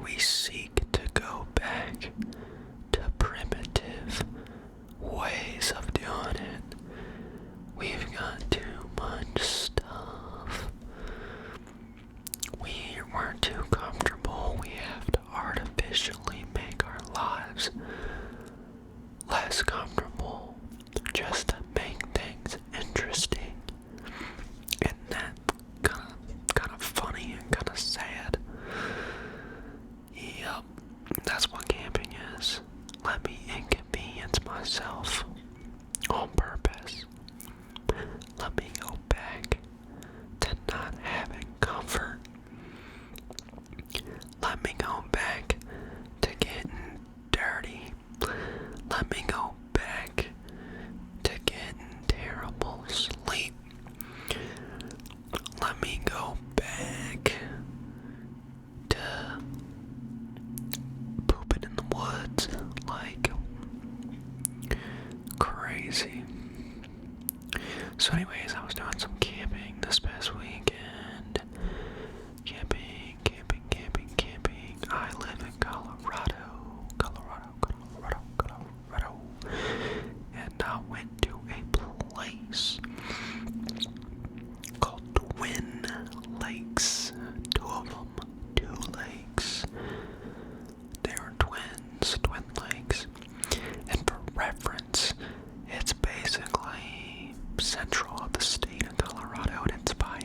we seek to go back to primitive ways of doing it. We've got too much stuff. We're too comfortable. We have to artificially make our lives less comfortable just to make things interesting. And that kind of funny and kind of sad. Yep, that's what camping is. Let me inconvenience myself on purpose. Let me go back to not having comfort. Let me go back to getting dirty. Let me go back to getting terrible sleep. Let me go back to pooping in the woods like crazy. So anyways, I was doing some camping this past weekend. Camping. I live in Colorado. And I went to a place called Twin Lakes. Two of them, 2 lakes. They are twins, Twin Lakes. And for reference, it's basically central of the state of Colorado, and it's by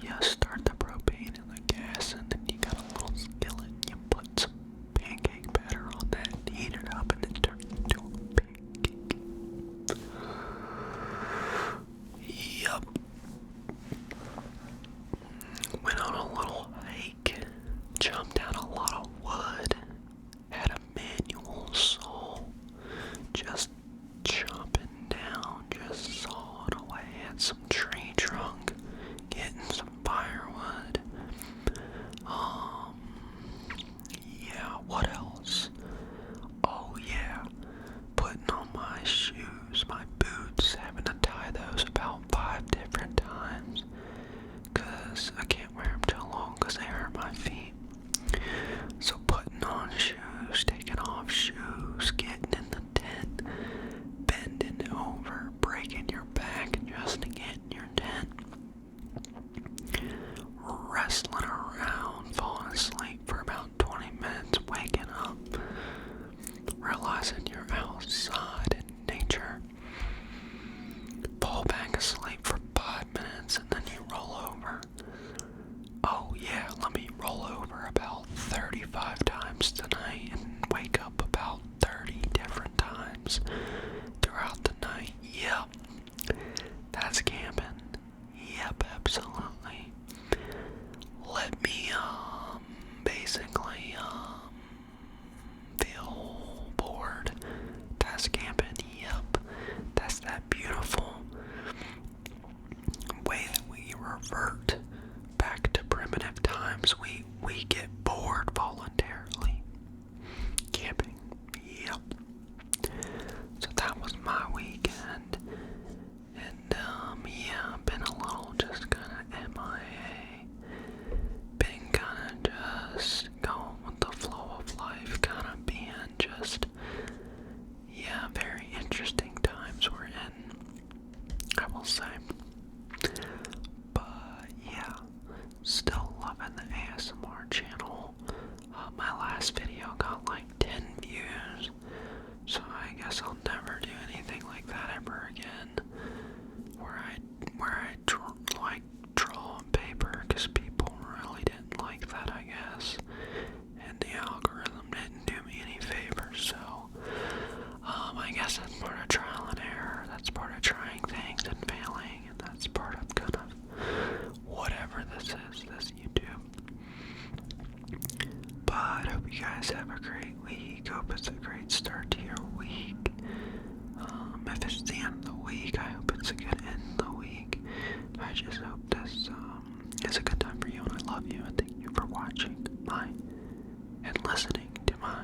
you start the propane and the gas, and then you got a little skillet. You put some pancake batter on that, and heat it up, and it turns into a pancake. Yup. Went on a little hike, jumped down a lot of wood, had a manual saw, just chopping down, just sawing away at some tree trunk, getting some firewood. Yeah, what else? Oh yeah, putting on my shoes, my boots, having to tie those about 5 different times, cause I can't wear them too long cause they hurt my feet. So putting on shoes, taking off shoes, getting in the tent, bending over, breaking your back just to get in your tent, wrestling around, falling asleep for about 20 minutes, waking up, realizing you're outside in nature, fall back asleep for 5 minutes, and then you roll over. Oh yeah, let me roll over about 35 times tonight and wake up about 30 different times throughout the night. Yep, that's camping. Yep, absolutely. Let me, basically, feel bored. That's camping. Yep, that's that beautiful way that we revert back to primitive times. We get bored voluntarily. Camping. Yep. So that was my weekend. And, yeah, been a little just kinda MIA. Been kinda just going with the flow of life, kinda being just, yeah, very interesting times we're in, I will say. But, yeah, still loving the ASMR channel. My last video got like 10 views, so I guess I'll never do anything like that ever again. Where I draw on paper, because people really didn't like that, I guess. And the algorithm didn't do me any favors, so I guess that's part of trial and error. That's part of trying things and failing, and that's part of kind of whatever this is, this YouTube. But I hope you guys have a great week. Hope it's a great start to your week. If it's the end of the week, I hope it's a good end of the week. I just hope this is a good time for you, and I love you, and thank you for watching and listening to my